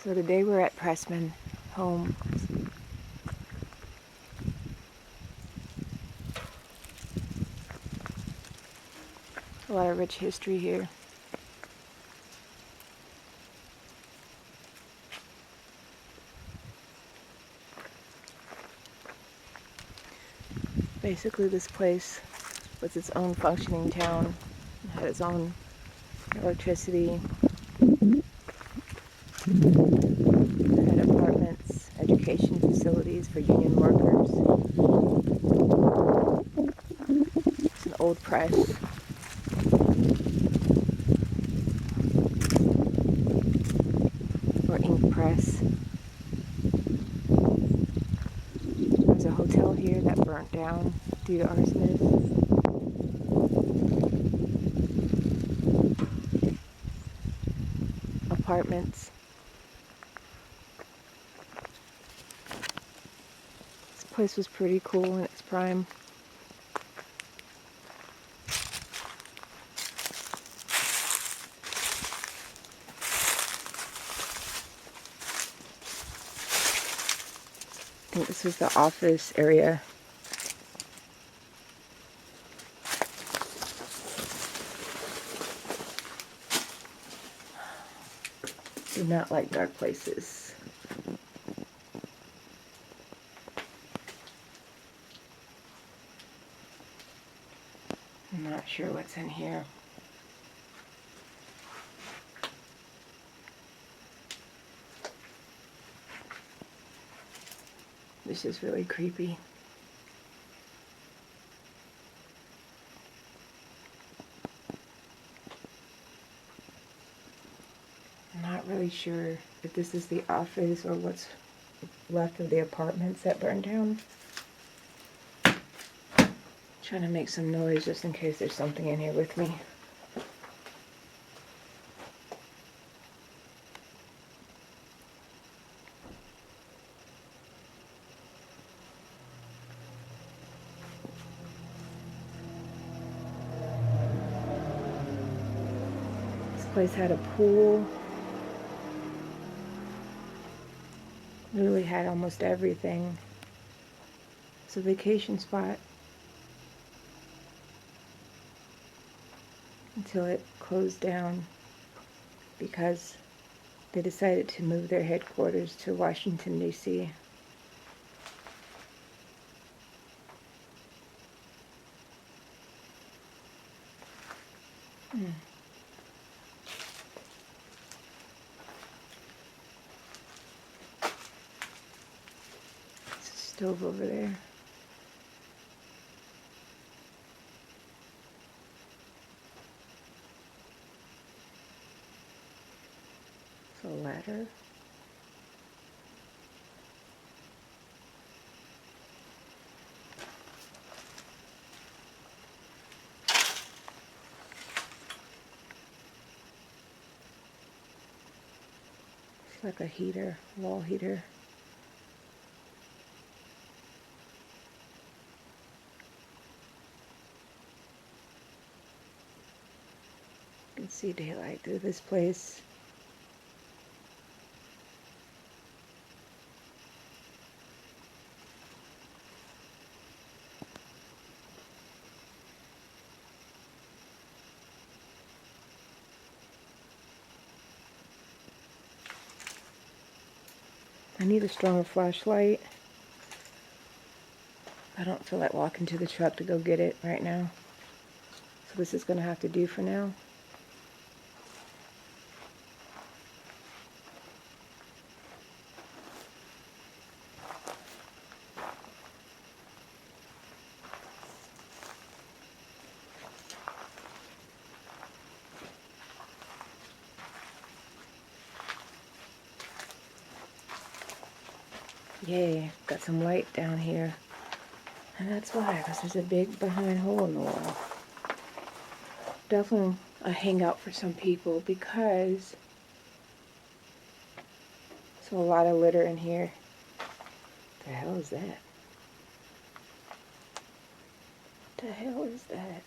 So today we're at Pressman home. A lot of rich history here. Basically this place was its own functioning town. It had its own electricity. It had apartments, education facilities for union workers. It's an old press. Or ink press. There's a hotel here that burnt down due to arsonists. Apartments. This place was pretty cool in its prime. I think this was the office area. Do not like dark places. I'm not sure what's in here. This is really creepy. I'm not really sure if this is the office or what's left of the apartments that burned down. Trying to make some noise just in case there's something in here with me. This place had a pool. Literally had almost everything. It's a vacation spot. Until it closed down because they decided to move their headquarters to Washington, D.C. There's a stove over there. It's a ladder. It's like a heater, wall heater. You can see daylight through this place. I need a stronger flashlight. I don't feel like walking to the truck to go get it right now. So this is going to have to do for now. Yay, got some light down here. And that's why, because there's a big behind hole in the wall. Definitely a hangout for some people because there's a lot of litter in here. What the hell is that? What the hell is that?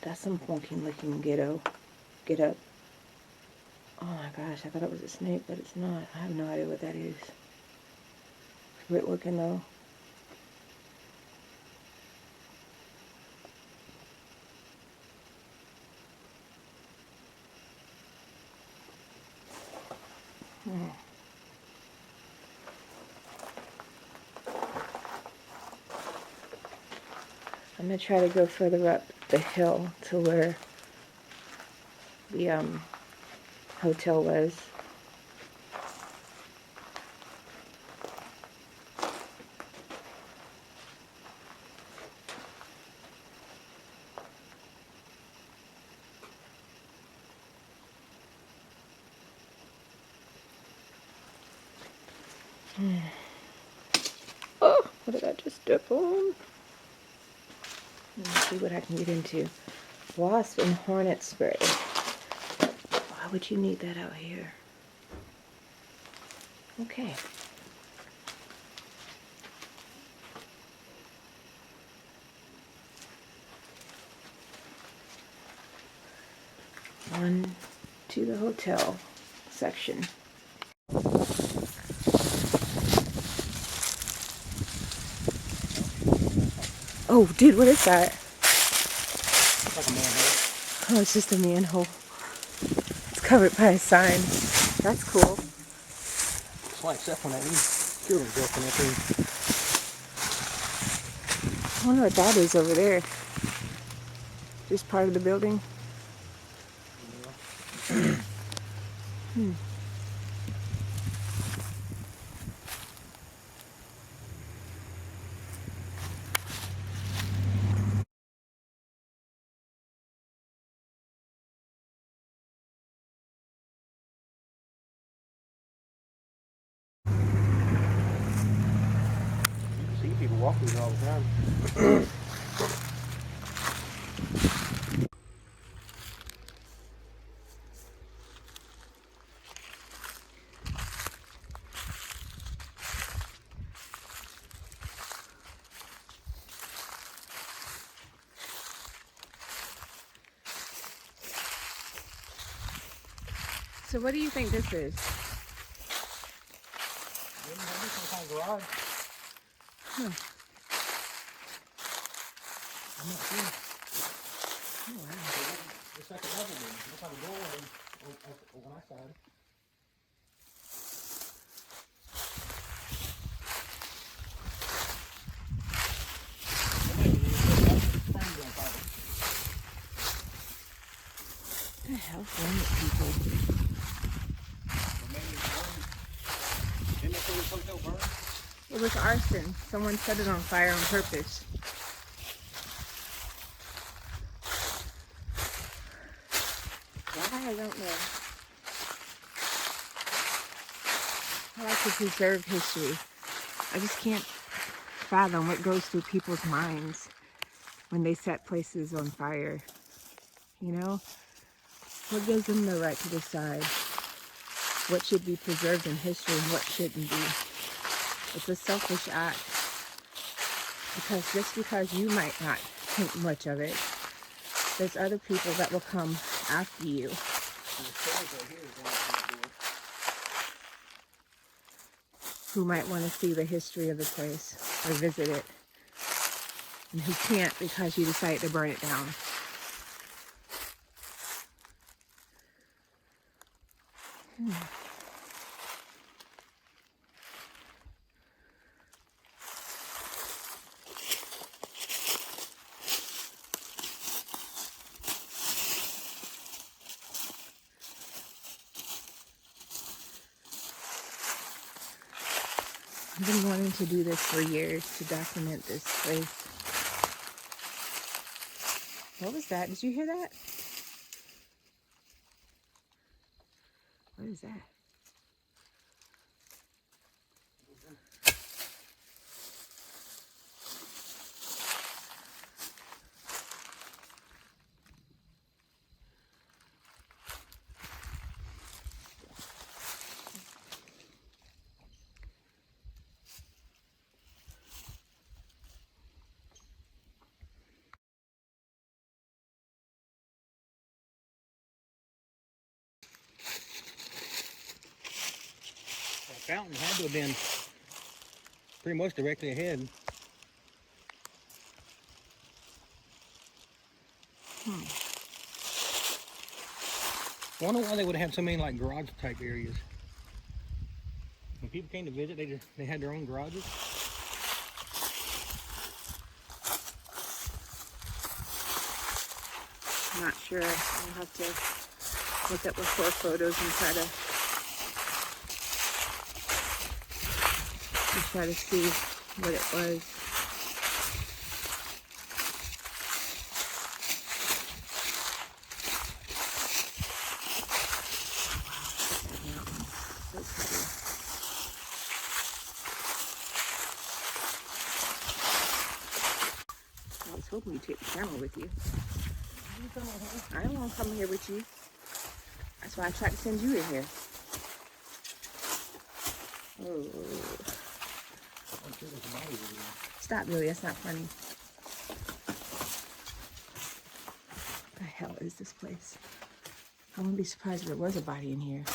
That's some funky looking ghetto. Get up. Oh my gosh, I thought it was a snake, but it's not. I have no idea what that is. It's weird looking though. I'm gonna try to go further up the hill to where the hotel was. Oh, what did I just step on? Let me see what I can get into. Wasp and hornet spray. Why would you need that out here? Okay. On to the hotel section. Oh, dude, what is that? It's like a manhole. Oh, it's just a manhole. It's covered by a sign. That's cool. It's like except when that new building's open up there. I wonder what that is over there. Just part of the building. You see people walking there all the time. So what do you think this is? Maybe some kind of garage. I'm not sure. Oh, wow. It's like a level one. Looks like a doorway on my side. What the hell's wrong with people? Didn't they say this hotel burned? It was arson. Someone set it on fire on purpose. Why? I don't know. I like to preserve history. I just can't fathom what goes through people's minds when they set places on fire. You know? What gives them the right to decide what should be preserved in history and what shouldn't be? It's a selfish act. Because just because you might not think much of it, there's other people that will come after you. Who might want to see the history of the place or visit it, and who can't because you decided to burn it down. I've been wanting to do this for years, to document this place. What was that? Did you hear that? What is that? fountain had to have been pretty much directly ahead. I wonder why they would have so many like garage type areas. When people came to visit, they had their own garages. I'm not sure. I'll have to look up before photos and try to see what it was. I was hoping you'd take the camera with you. I don't want to come here with you. That's why I tried to send you in here. Oh. Stop, Billy. That's not funny. What the hell is this place? I wouldn't be surprised if there was a body in here.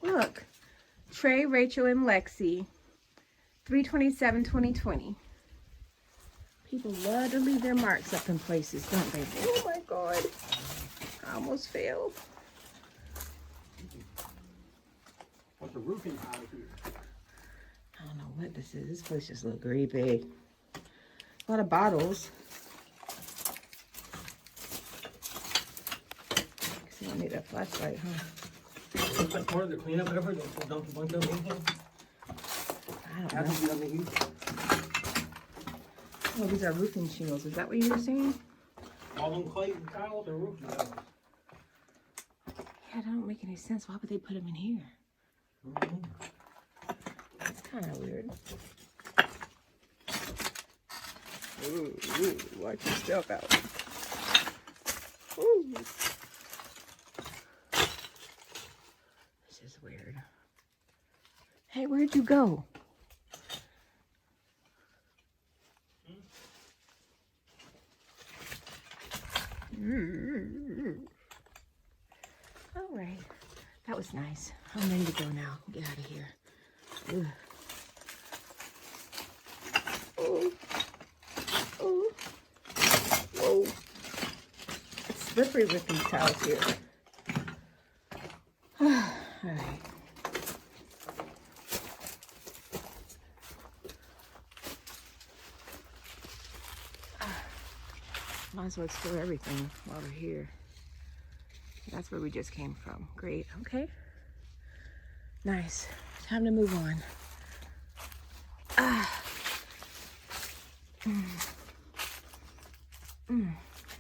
Look. Trey, Rachel, and Lexi. 3/27/2020. People love to leave their marks up in places, don't they? Oh my God. I almost failed. What's the roofing tile here? I don't know what this is. This place just looks creepy. A lot of bottles. I guess I need a flashlight, huh? Looks like part of the cleanup effort. They dumped a bunch of them in here. I don't know. Oh, these are roofing shingles. Is that what you were saying? All them clay tiles are roofing tiles. Yeah, that don't make any sense. Why would they put them in here? That's kind of weird. Ooh, watch your step out. Ooh. This is weird. Hey, where'd you go? All right, that was nice. I'm ready to go now. Get out of here. Ugh. Oh, oh, whoa! It's slippery with these tiles here. All right. Might as well explore everything while we're here. That's where we just came from. Great. Okay. Nice. Time to move on. You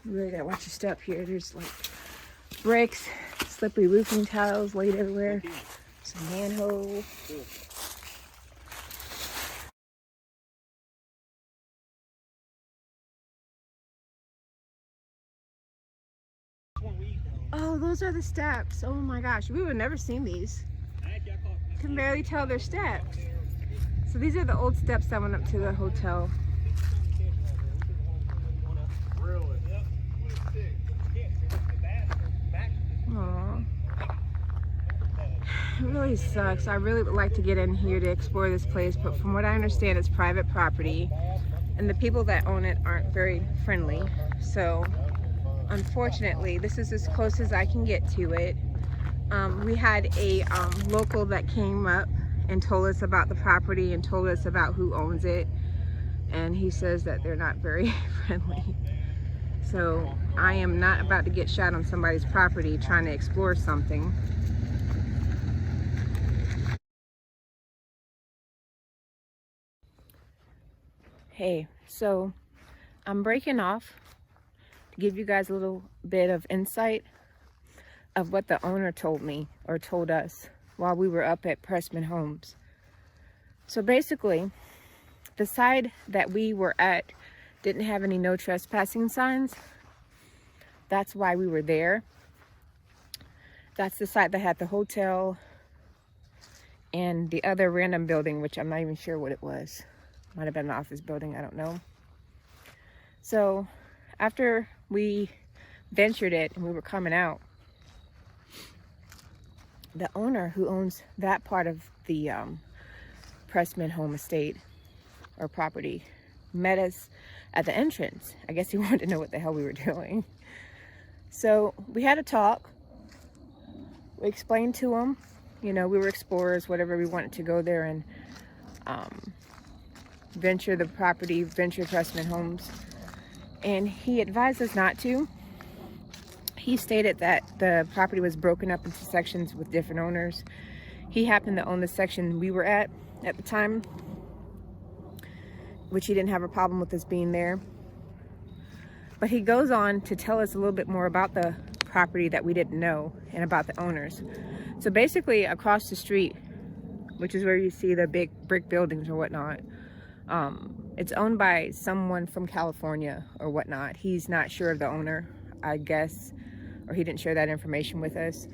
really gotta watch your step here. There's like bricks, slippery roofing tiles laid everywhere. Some manhole. Oh, those are the steps. Oh my gosh, we would have never seen these. Can barely tell they're steps. So these are the old steps that went up to the hotel. Aww. It really sucks. I really would like to get in here to explore this place, but from what I understand, it's private property, and the people that own it aren't very friendly. So unfortunately, this is as close as I can get to it. We had a local that came up and told us about the property and told us about who owns it, and he says that they're not very friendly. So I am not about to get shot on somebody's property trying to explore something. Hey, so I'm breaking off to give you guys a little bit of insight of what the owner told me or told us while we were up at Pressman Homes. So basically, the side that we were at didn't have any no trespassing signs. That's why we were there. That's the side that had the hotel and the other random building, which I'm not even sure what it was. Might have been an office building, I don't know. So after we ventured it and we were coming out, the owner who owns that part of the Pressman home estate or property met us at the entrance. I guess he wanted to know what the hell we were doing. So we had a talk. We explained to him, you know, we were explorers, whatever, we wanted to go there and venture the property, venture Pressman homes. And he advised us not to. He stated that the property was broken up into sections with different owners. He happened to own the section we were at the time, which he didn't have a problem with us being there. But he goes on to tell us a little bit more about the property that we didn't know and about the owners. So basically across the street, which is where you see the big brick buildings or whatnot, it's owned by someone from California or whatnot. He's not sure of the owner, I guess, or he didn't share that information with us.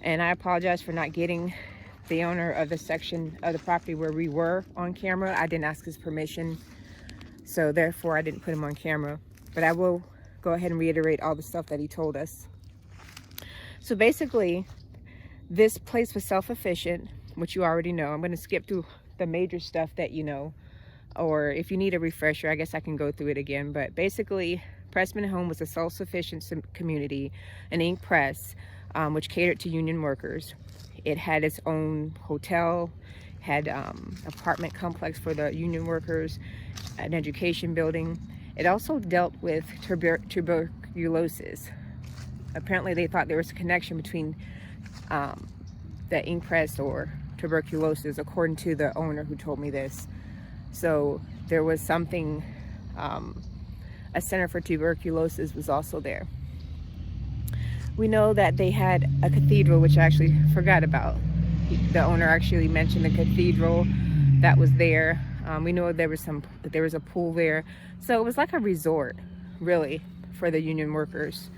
And I apologize for not getting the owner of the section of the property where we were on camera. I didn't ask his permission, so therefore I didn't put him on camera. But I will go ahead and reiterate all the stuff that he told us. So basically, this place was self-sufficient, which you already know. I'm going to skip through the major stuff that you know, or if you need a refresher, I guess I can go through it again. But basically, Pressman Home was a self-sufficient community, an ink press, which catered to union workers. It had its own hotel, had apartment complex for the union workers, an education building. It also dealt with tuberculosis. Apparently they thought there was a connection between the ink press or tuberculosis, according to the owner who told me this. So there was something, a center for tuberculosis was also there. We know that they had a cathedral, which I actually forgot about. The owner actually mentioned the cathedral that was there. We know there was a pool there. So it was like a resort, really, for the union workers.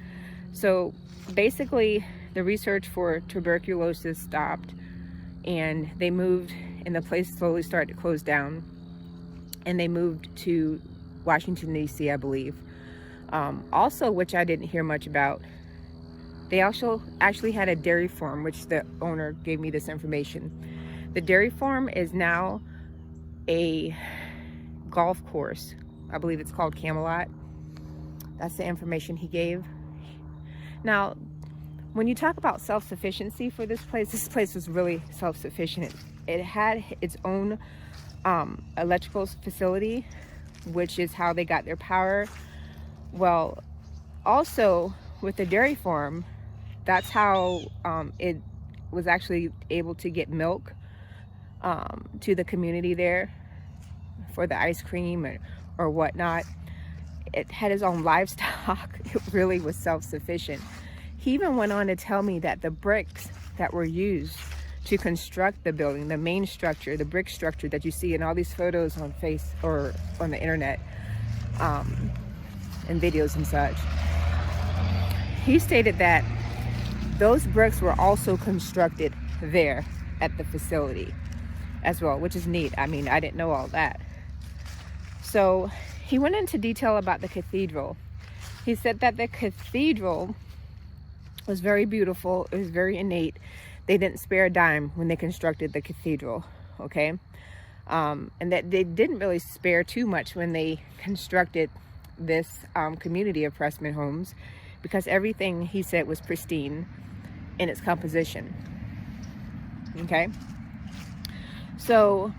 So basically, the research for tuberculosis stopped, and they moved, and the place slowly started to close down. And they moved to Washington, D.C., I believe. Also, which I didn't hear much about, they also actually had a dairy farm, which the owner gave me this information. The dairy farm is now a golf course. I believe it's called Camelot. That's the information he gave. Now, when you talk about self-sufficiency for this place was really self-sufficient. It had its own electrical facility, which is how they got their power. Well, also with the dairy farm, that's how it was actually able to get milk to the community there for the ice cream or whatnot. It had its own livestock. It really was self-sufficient. He even went on to tell me that the bricks that were used to construct the building, the main structure, the brick structure that you see in all these photos on or on the internet, and videos and such, he stated that those bricks were also constructed there at the facility as well, which is neat. I mean, I didn't know all that. So he went into detail about the cathedral. He said that the cathedral was very beautiful. It was very innate. They didn't spare a dime when they constructed the cathedral, okay? And that they didn't really spare too much when they constructed this community of Pressman homes, because everything, he said, was pristine in its composition, okay? So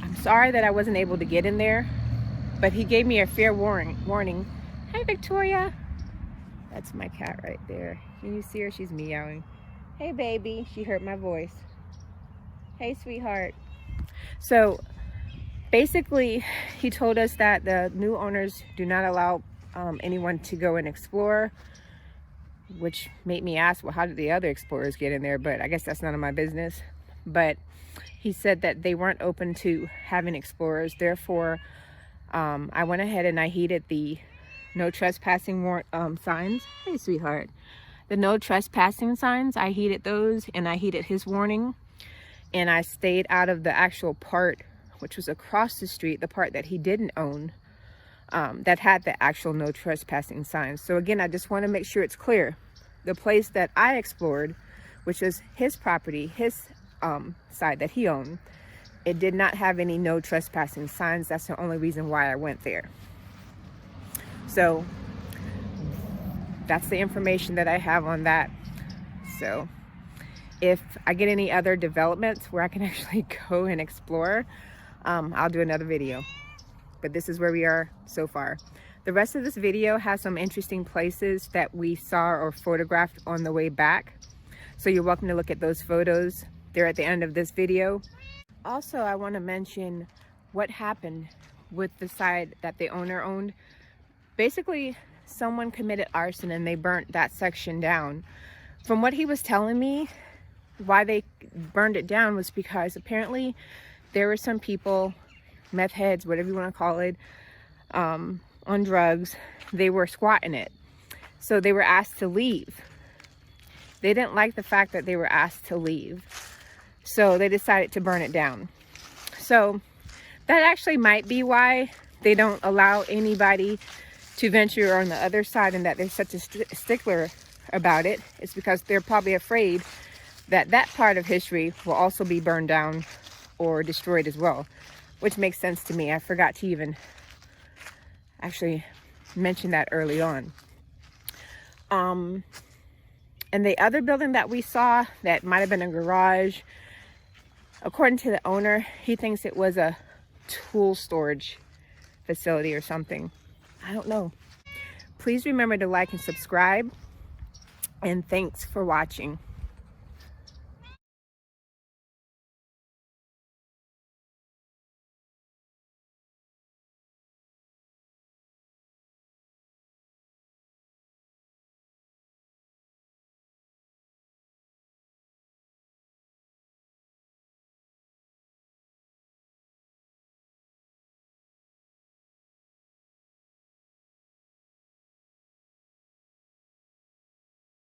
I'm sorry that I wasn't able to get in there, but he gave me a fair warning. Hey, Victoria. That's my cat right there. Can you see her? She's meowing. Hey, baby. She heard my voice. Hey, sweetheart. So basically, he told us that the new owners do not allow anyone to go and explore, which made me ask, well, how did the other explorers get in there? But I guess that's none of my business. But he said that they weren't open to having explorers. Therefore, I went ahead and I heeded the no trespassing signs. Hey, sweetheart. The no trespassing signs, I heeded those, and I heeded his warning. And I stayed out of the actual part, which was across the street, the part that he didn't own, that had the actual no trespassing signs. So again, I just want to make sure it's clear. The place that I explored, which was his property, his side that he owned. It did not have any no trespassing signs. That's the only reason why I went there. So that's the information that I have on that. So if I get any other developments where I can actually go and explore, I'll do another video. But this is where we are so far. The rest of this video has some interesting places that we saw or photographed on the way back. So you're welcome to look at those photos. They're at the end of this video. Also, I want to mention what happened with the side that the owner owned. Basically, someone committed arson and they burnt that section down. From what he was telling me, why they burned it down was because apparently there were some people, meth heads, whatever you want to call it, on drugs. They were squatting it. So they were asked to leave. They didn't like the fact that they were asked to leave. So they decided to burn it down. So that actually might be why they don't allow anybody to venture on the other side, and that they're such a stickler about it. It's because they're probably afraid that that part of history will also be burned down or destroyed as well, which makes sense to me. I forgot to even actually mention that early on. And the other building that we saw that might have been a garage, according to the owner, he thinks it was a tool storage facility or something. I don't know. Please remember to like and subscribe, and thanks for watching.